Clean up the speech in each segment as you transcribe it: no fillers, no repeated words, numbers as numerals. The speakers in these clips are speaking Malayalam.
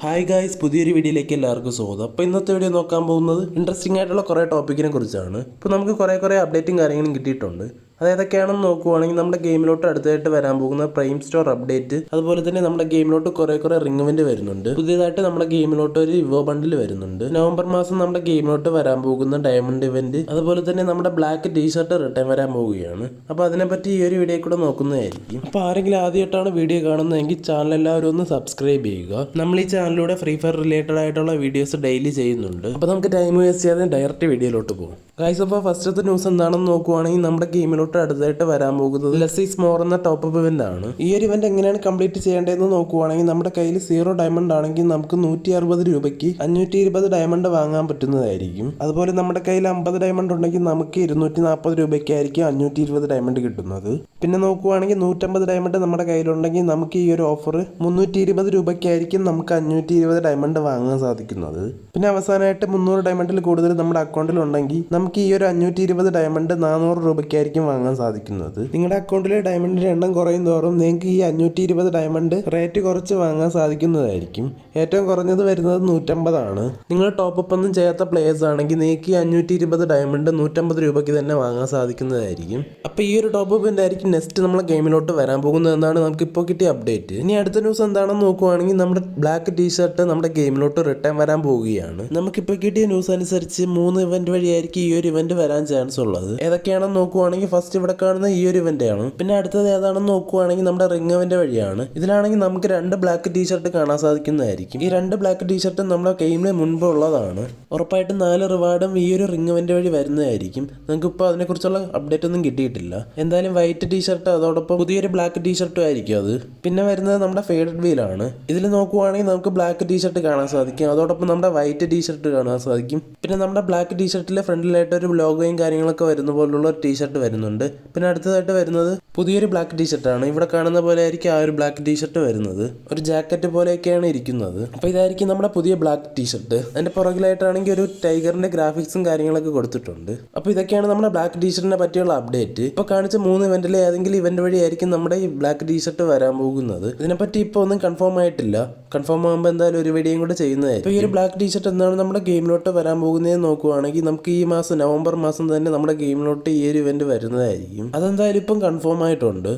ഹായ് ഗായ്സ്, പുതിയൊരു വീഡിയോയിലേക്ക് എല്ലാവർക്കും സ്വാഗതം. അപ്പോൾ ഇന്നത്തെ വീഡിയോ നോക്കാൻ പോകുന്നത് ഇൻട്രസ്റ്റിംഗ് ആയിട്ടുള്ള കുറേ ടോപ്പിക്കിനെ കുറിച്ചാണ്. ഇപ്പോൾ നമുക്ക് കുറേ അപ്ഡേറ്റും കാര്യങ്ങളും കിട്ടിയിട്ടുണ്ട്. അതേതൊക്കെയാണെന്ന് നോക്കുവാണെങ്കിൽ നമ്മുടെ ഗെയിമിലോട്ട് അടുത്തായിട്ട് വരാൻ പോകുന്ന പ്രൈം സ്റ്റോർ അപ്ഡേറ്റ്, അതുപോലെ തന്നെ നമ്മുടെ ഗെയിമിലോട്ട് കുറേ റിംഗ് ഇവന്റ് വരുന്നുണ്ട്. പുതിയതായിട്ട് നമ്മുടെ ഗെയിമിലോട്ട് ഒരു ഇവോ ബണ്ടിൽ വരുന്നുണ്ട്. നവംബർ മാസം നമ്മുടെ ഗെയിമിലോട്ട് വരാൻ പോകുന്ന ഡയമണ്ട് ഇവന്റ്, അതുപോലെ തന്നെ നമ്മുടെ ബ്ലാക്ക് ടീഷർട്ട് റിട്ടേൺ വരാൻ പോവുകയാണ്. അപ്പോൾ അതിനെപ്പറ്റി ഈ ഒരു വീഡിയോ കൂടെ നോക്കുന്നതായിരിക്കും. അപ്പോൾ ആരെങ്കിലും ആദ്യമായിട്ടാണ് വീഡിയോ കാണുന്നതെങ്കിൽ ചാനൽ എല്ലാവരും ഒന്ന് സബ്സ്ക്രൈബ് ചെയ്യുക. നമ്മൾ ഈ ചാനലിലൂടെ ഫ്രീ ഫയർ റിലേറ്റഡ് ആയിട്ടുള്ള വീഡിയോസ് ഡെയിലി ചെയ്യുന്നുണ്ട്. അപ്പോൾ നമുക്ക് ടൈം വേസ്റ്റ് ചെയ്യാതെ ഡയറക്റ്റ് വീഡിയോയിലോട്ട് പോകും. ഗൈസ്, അപ്പോൾ ഫസ്റ്റത്തെ ന്യൂസ് എന്താണെന്ന് നോക്കുവാണെങ്കിൽ നമ്മുടെ ഗെയിമിലോട്ട് അടുത്തായിട്ട് വരാൻ പോകുന്നത് ലെസ് ഈസ് മോർ എന്ന ടോപ്പ് അപ്പ് ഇവന്റ് ആണ്. ഈ ഒരു ഇവന്റ് എങ്ങനെയാണ് കംപ്ലീറ്റ് ചെയ്യേണ്ടതെന്ന് നോക്കുവാണെങ്കിൽ നമ്മുടെ കയ്യിൽ 0 ഡയമണ്ട് ആണെങ്കിൽ നമുക്ക് 160 രൂപയ്ക്ക് 520 ഡയമണ്ട് വാങ്ങാൻ പറ്റുന്നതായിരിക്കും. അതുപോലെ നമ്മുടെ കയ്യിൽ 50 ഡയമണ്ട് ഉണ്ടെങ്കിൽ നമുക്ക് 240 രൂപയ്ക്കായിരിക്കും 520 ഡയമണ്ട് കിട്ടുന്നത്. പിന്നെ നോക്കുവാണെങ്കിൽ 150 ഡയമണ്ട് നമ്മുടെ കയ്യിലുണ്ടെങ്കിൽ നമുക്ക് ഈ ഒരു ഓഫർ 320 രൂപയ്ക്കായിരിക്കും നമുക്ക് 520 ഡയമണ്ട് വാങ്ങാൻ സാധിക്കുന്നത്. പിന്നെ അവസാനമായിട്ട് 300 ഡയമണ്ടിൽ കൂടുതൽ നമ്മുടെ അക്കൗണ്ടിൽ ഉണ്ടെങ്കിൽ നമുക്ക് ഈ ഒരു 520 ഡയമണ്ട് 400 രൂപയ്ക്കായിരിക്കും വാങ്ങാൻ സാധിക്കുന്നത്. നിങ്ങളുടെ അക്കൗണ്ടിലെ ഡയമണ്ടിന്റെ എണ്ണം കുറയും തോറും നിങ്ങൾക്ക് ഈ 520 ഡയമണ്ട് റേറ്റ് കുറച്ച് വാങ്ങാൻ സാധിക്കുന്നതായിരിക്കും. ഏറ്റവും കുറഞ്ഞത് വരുന്നത് 150 ആണ്. നിങ്ങൾ ടോപ്പ് അപ്പ് ഒന്നും ചെയ്യാത്ത പ്ലേയേഴ്സ് ആണെങ്കിൽ നിങ്ങൾക്ക് ഈ 520 ഡയമണ്ട് 150 രൂപയ്ക്ക് തന്നെ വാങ്ങാൻ സാധിക്കുന്നതായിരിക്കും. അപ്പോൾ ഈ ഒരു ടോപ്പ് അപ്പ് ആയിരിക്കും നെക്സ്റ്റ് നമ്മളെ ഗെയിമിലോട്ട് വരാൻ പോകുന്നതെന്നാണ് നമുക്ക് ഇപ്പോൾ കിട്ടിയ അപ്ഡേറ്റ്. ഇനി അടുത്ത ന്യൂസ് എന്താണെന്ന് നോക്കുവാണെങ്കിൽ നമ്മുടെ ബ്ലാക്ക് ടീഷർട്ട് നമ്മുടെ ഗെയിമിലോട്ട് റിട്ടേൺ വരാൻ പോവുകയാണ്. നമുക്കിപ്പോൾ കിട്ടിയ ന്യൂസ് അനുസരിച്ച് 3 ഇവന്റ് വഴിയായിരിക്കും ഈ ഒരു ഇവന്റ് വരാൻ ചാൻസ് ഉള്ളത്. ഏതൊക്കെയാണെന്ന് നോക്കുവാണെങ്കിൽ ഫസ്റ്റ് ഇവിടെ കാണുന്ന ഈ ഒരു ഇവന്റ് ആണ്. പിന്നെ അടുത്തത് ഏതാണെന്ന് നോക്കുവാണെങ്കിൽ നമ്മുടെ റിംഗ് ഇവന്റ് വഴിയാണ്. ഇതിലാണെങ്കിൽ നമുക്ക് 2 ബ്ലാക്ക് ടീഷർട്ട് കാണാൻ സാധിക്കുന്നതായിരിക്കും. ഈ 2 ബ്ലാക്ക് ടീഷർട്ടും നമ്മുടെ ഗെയിമിന് മുൻപ് ഉള്ളതാണ്. ഉറപ്പായിട്ടും 4 റിവാർഡും ഈ ഒരു റിംഗ് ഇവന്റ് വഴി വരുന്നതായിരിക്കും. നമുക്കിപ്പോൾ അതിനെക്കുറിച്ചുള്ള അപ്ഡേറ്റ് ഒന്നും കിട്ടിയിട്ടില്ല. എന്തായാലും വൈറ്റ് ടീഷർട്ട് അതോടൊപ്പം പുതിയൊരു ബ്ലാക്ക് ടീഷർട്ടും ആയിരിക്കും അത്. പിന്നെ വരുന്നത് നമ്മുടെ ഫേഡഡ് വീലാണ്. ഇതിൽ നോക്കുവാണെങ്കിൽ നമുക്ക് ബ്ലാക്ക് ടീഷർട്ട് കാണാൻ സാധിക്കും, അതോടൊപ്പം നമ്മുടെ വൈറ്റ് ടീഷർട്ട് കാണാൻ സാധിക്കും. പിന്നെ നമ്മുടെ ബ്ലാക്ക് ടീഷർട്ടിലെ ഫ്രണ്ടിലായിട്ട് ഒരു ലോഗോയും കാര്യങ്ങളൊക്കെ വരുന്ന പോലുള്ള ഒരു ടീഷർട്ട് വരുന്നുണ്ട്. പിന്നെ അടുത്തതായിട്ട് വരുന്നത് പുതിയൊരു ബ്ലാക്ക് ടീഷർട്ടാണ്. ഇവിടെ കാണുന്ന പോലെ ആയിരിക്കും ആ ഒരു ബ്ലാക്ക് ടീഷർട്ട് വരുന്നത്. ഒരു ജാക്കറ്റ് പോലെയൊക്കെയാണ് ഇരിക്കുന്നത്. അപ്പോൾ ഇതായിരിക്കും നമ്മുടെ പുതിയ ബ്ലാക്ക് ടീഷർട്ട്. അതിന്റെ പുറകിലായിട്ടാണെങ്കിൽ ഒരു ടൈഗറിന്റെ ഗ്രാഫിക്സും കാര്യങ്ങളൊക്കെ കൊടുത്തിട്ടുണ്ട്. അപ്പോൾ ഇതൊക്കെയാണ് നമ്മുടെ ബ്ലാക്ക് ടീഷർട്ടിനെ പറ്റിയുള്ള അപ്ഡേറ്റ്. ഇപ്പോൾ കാണിച്ച 3 ഇവന്റിലെ ഏതെങ്കിലും ഇവന്റ് വഴിയായിരിക്കും നമ്മുടെ ഈ ബ്ലാക്ക് ടീഷർട്ട് വരാൻ പോകുന്നത്. ഇതിനെപ്പറ്റി ഇപ്പോൾ ഒന്നും കൺഫേം ആയിട്ടില്ല. കൺഫേം ആകുമ്പോൾ എന്തായാലും ഒരു വീഡിയോയും കൂടെ ചെയ്യുന്നതായിരിക്കും. ഇപ്പോൾ ഈ ഒരു ബ്ലാക്ക് ടീഷർട്ട് എന്താണ് നമ്മുടെ ഗെയിമിലോട്ട് വരാൻ പോകുന്നതെന്ന് നോക്കുവാണെങ്കിൽ നമുക്ക് ഈ മാസം നവംബർ മാസം തന്നെ നമ്മുടെ ഗെയിമിലോട്ട് ഈ ഒരു ഇവന്റ് വരുന്നതായിരിക്കും. അതെന്തായാലും ഇപ്പം കൺഫേം ആയിട്ടുണ്ട്.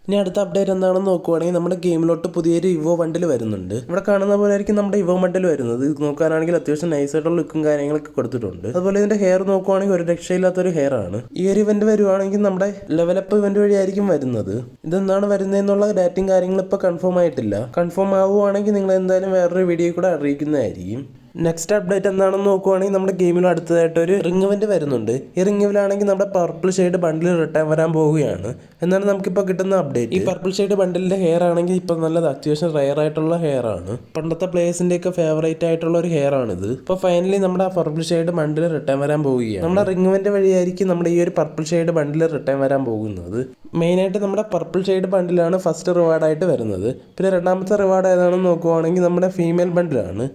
ഇനി അടുത്ത അപ്ഡേറ്റ് എന്താണെന്ന് നോക്കുവാണെങ്കിൽ നമ്മുടെ ഗെയിമിലോട്ട് പുതിയൊരു ഇവോ ബണ്ടിൽ വരുന്നുണ്ട്. ഇവിടെ കാണുന്ന പോലെ ആയിരിക്കും നമ്മുടെ ഇവോ ബണ്ടിൽ വരുന്നത്. ഇത് നോക്കാനാണെങ്കിൽ അത്യാവശ്യം നൈസായിട്ടുള്ള ലുക്കും കാര്യങ്ങളൊക്കെ കൊടുത്തിട്ടുണ്ട്. അതുപോലെ ഇതിന്റെ ഹെയർ നോക്കുവാണെങ്കിൽ ഒരു രക്ഷയില്ലാത്തൊരു ഹെയർ ആണ്. ഈ ഒരു ഇവന്റ് വരുവാണെങ്കിൽ നമ്മുടെ ലെവലപ്പ് ഇവന്റ് വഴിയായിരിക്കും വരുന്നത്. ഇതെന്താണ് വരുന്നതെന്നുള്ള ഡേറ്റും കാര്യങ്ങളും ഇപ്പോൾ കൺഫേം ആയിട്ടില്ല. കൺഫേം ആവുകയാണെങ്കിൽ നിങ്ങൾ എന്തായാലും വേറൊരു വീഡിയോ കൂടെ അറിയിക്കുന്നതായിരിക്കും. നെക്സ്റ്റ് അപ്ഡേറ്റ് എന്താണെന്ന് നോക്കുവാണെങ്കിൽ നമ്മുടെ ഗെയിമിൽ അടുത്തതായിട്ട് ഒരു റിംഗ് ഇവന്റ് വരുന്നുണ്ട്. ഈ റിംഗ് ഇവന്റാണെങ്കിൽ നമ്മുടെ പർപ്പിൾ ഷെയ്ഡ് ബണ്ടിൽ റിട്ടേൺ വരാൻ പോവുകയാണ് എന്നാണ് നമുക്കിപ്പോൾ കിട്ടുന്ന അപ്ഡേറ്റ്. ഈ പർപ്പിൾ ഷെയ്ഡ് ബണ്ടിലിന്റെ ഹെയർ ആണെങ്കിൽ ഇപ്പം നല്ലത് അത്യാവശ്യം റയർ ആയിട്ടുള്ള ഹെയർ ആണ്. പണ്ടത്തെ പ്ലേയേഴ്സിന്റെ ഒക്കെ ഫേവറേറ്റ് ആയിട്ടുള്ള ഒരു ഹെയർ ആണിത്. ഇപ്പോൾ ഫൈനലി നമ്മുടെ പർപ്പിൾ ഷെയ്ഡ് ബണ്ടിൽ റിട്ടേൺ വരാൻ പോവുകയാണ്. നമ്മുടെ റിംഗ് ഇവന്റ് വഴിയായിരിക്കും നമ്മുടെ ഈ ഒരു പർപ്പിൾ ഷെയ്ഡ് ബണ്ടിൽ റിട്ടേൺ വരാൻ പോകുന്നത്. മെയിനായിട്ട് നമ്മുടെ പർപ്പിൾ ഷെയ്ഡ് ബണ്ടിലാണ് ഫസ്റ്റ് റിവാർഡായിട്ട് വരുന്നത്. പിന്നെ രണ്ടാമത്തെ റിവാർഡ് ഏതാണെന്ന് നോക്കുവാണെങ്കിൽ നമ്മുടെ ഫീമെയിൽ ബണ്ടിലാണ്.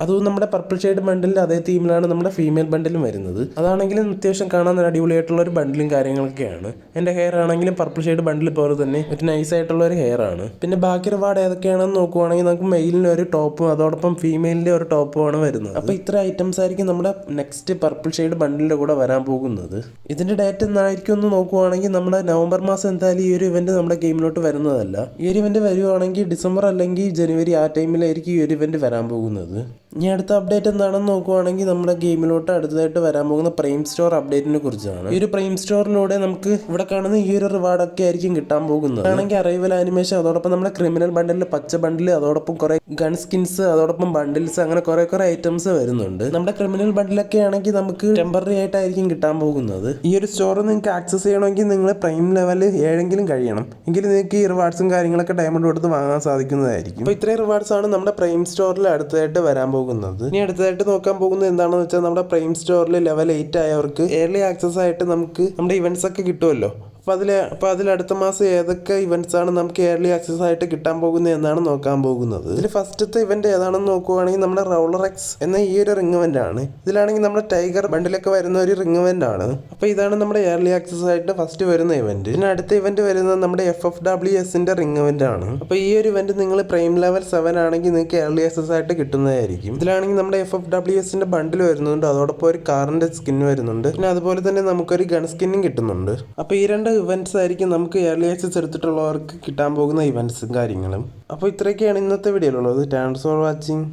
അതും നമ്മുടെ പർപ്പിൾ ഷെയ്ഡ് ബണ്ടിലിൻ്റെ അതേ തീമിലാണ് നമ്മുടെ ഫീമെയിൽ ബണ്ടിലും വരുന്നത്. അതാണെങ്കിലും അത്യാവശ്യം കാണാൻ അടിപൊളിയായിട്ടുള്ള ഒരു ബണ്ടിലും കാര്യങ്ങളൊക്കെയാണ്. എൻ്റെ ഹെയർ ആണെങ്കിലും പർപ്പിൾ ഷെയ്ഡ് ബണ്ടിൽ പോലെ തന്നെ ഒരു നൈസായിട്ടുള്ള ഒരു ഹെയർ ആണ്. പിന്നെ ബാക്കി റിവാർഡ് ഏതൊക്കെയാണെന്ന് നോക്കുവാണെങ്കിൽ നമുക്ക് മെയിലിന് ഒരു ടോപ്പും അതോടൊപ്പം ഫീമെയിലിൻ്റെ ഒരു ടോപ്പുമാണ് വരുന്നത്. അപ്പോൾ ഇത്ര ഐറ്റംസ് ആയിരിക്കും നമ്മുടെ നെക്സ്റ്റ് പർപ്പിൾ ഷെയ്ഡ് ബണ്ടിലിൻ്റെ കൂടെ വരാൻ പോകുന്നത്. ഇതിൻ്റെ ഡേറ്റ് എന്നായിരിക്കും ഒന്ന് നോക്കുവാണെങ്കിൽ നമ്മുടെ നവംബർ മാസം എന്തായാലും ഈ ഒരു ഇവന്റ് നമ്മുടെ ഗെയിമിലോട്ട് വരുന്നതല്ല. ഈ ഒരു ഇവന്റ് വരുവാണെങ്കിൽ ഡിസംബർ അല്ലെങ്കിൽ ജനുവരി ആ ടൈമിലായിരിക്കും ഈ ഒരു ഇവന്റ് വരാൻ പോകുന്നത്. ഇനി അടുത്ത അപ്ഡേറ്റ് എന്താണെന്ന് നോക്കുവാണെങ്കിൽ നമ്മുടെ ഗെയിമിലോട്ട് അടുത്തതായിട്ട് വരാൻ പോകുന്ന പ്രൈം സ്റ്റോർ അപ്ഡേറ്റിനെ കുറിച്ചാണ്. ഈ ഒരു പ്രൈം സ്റ്റോറിലൂടെ നമുക്ക് ഇവിടെ കാണുന്ന ഈ ഒരു റിവാർഡൊക്കെ ആയിരിക്കും കിട്ടാൻ പോകുന്നത്. ആണെങ്കിൽ അറൈവൽ ആനിമേഷൻ, അതോടൊപ്പം നമ്മുടെ ക്രിമിനൽ ബണ്ടിൽ, പച്ച ബണ്ടിൽ, അതോടൊപ്പം കുറെ ഗൺ സ്കിൻസ്, അതോടൊപ്പം ബണ്ടിൽസ്, അങ്ങനെ കുറെ ഐറ്റംസ് വരുന്നുണ്ട്. നമ്മുടെ ക്രിമിനൽ ബണ്ടിലൊക്കെ ആണെങ്കിൽ നമുക്ക് ടെമ്പററി ആയിട്ടായിരിക്കും കിട്ടാൻ പോകുന്നത്. ഈ ഒരു സ്റ്റോർ നിങ്ങൾക്ക് ആക്സസ് ചെയ്യണമെങ്കിൽ നിങ്ങൾ പ്രൈം ലെവൽ 7 കഴിയണം. എങ്കിലും നിങ്ങൾക്ക് ഈ റിവാർഡ്സും കാര്യങ്ങളൊക്കെ ഡയമണ്ട് കൊടുത്ത് വാങ്ങാൻ സാധിക്കുന്നതായിരിക്കും. അപ്പോൾ ഇത്രയും റിവാർഡ്സ് ആണ് നമ്മുടെ പ്രൈം സ്റ്റോറിൽ അടുത്തതായിട്ട് വരാൻ പോകുന്നത്. ഇനി അടുത്തതായിട്ട് നോക്കാൻ പോകുന്നത് എന്താണെന്ന് വെച്ചാൽ നമ്മുടെ പ്രൈം സ്റ്റോറിൽ ലെവൽ 8 ആയവർക്ക് ഏർലി ആക്സസ് ആയിട്ട് നമുക്ക് നമ്മുടെ ഇവന്റ്സ് ഒക്കെ കിട്ടുമല്ലോ. അപ്പോൾ അതിൽ അടുത്ത മാസം ഏതൊക്കെ ഇവൻറ്റ്സാണ് നമുക്ക് ഏർലി ആക്സസ് ആയിട്ട് കിട്ടാൻ പോകുന്നത് എന്നാണ് നോക്കാൻ പോകുന്നത്. ഇതിൽ ഫസ്റ്റത്തെ ഇവന്റ് ഏതാണെന്ന് നോക്കുവാണെങ്കിൽ നമ്മുടെ റൗളർ എക്സ് എന്ന ഈ ഒരു റിംഗ് ഇവന്റ് ആണ്. ഇതിലാണെങ്കിൽ നമ്മുടെ ടൈഗർ ബണ്ടിലൊക്കെ വരുന്ന ഒരു റിംഗ് ഇവന്റ് ആണ്. അപ്പോൾ ഇതാണ് നമ്മുടെ ഏർലി ആക്സസ് ആയിട്ട് ഫസ്റ്റ് വരുന്ന ഇവന്റ്. പിന്നെ അടുത്ത ഇവന്റ് വരുന്നത് നമ്മുടെ FFWSന്റെ റിംഗ് ഇവന്റ് ആണ്. അപ്പോൾ ഈ ഒരു ഇവന്റ് നിങ്ങൾ പ്രൈം ലെവൽ 7 ആണെങ്കിൽ നിങ്ങൾക്ക് ഏർലി ആക്സസ് ആയിട്ട് കിട്ടുന്നതായിരിക്കും. ഇതിലാണെങ്കിൽ നമ്മുടെ FFWSന്റെ ബണ്ടിൽ വരുന്നുണ്ട്, അതോടൊപ്പം ഒരു കാറിന്റെ സ്കിൻ വരുന്നുണ്ട്, പിന്നെ അതുപോലെ തന്നെ നമുക്കൊരു ഗൺ സ്കിന്നും കിട്ടുന്നുണ്ട്. അപ്പോൾ ഈ രണ്ട് ഇവന്റ്സ് ആയിരിക്കും നമുക്ക് ഏർലി ആക്സസ് എടുത്തിട്ടുള്ളവർക്ക് കിട്ടാൻ പോകുന്ന ഇവന്റ്സും കാര്യങ്ങളും. അപ്പോൾ ഇത്രയൊക്കെയാണ് ഇന്നത്തെ വീഡിയോയിലുള്ളത്. Thanks for watching.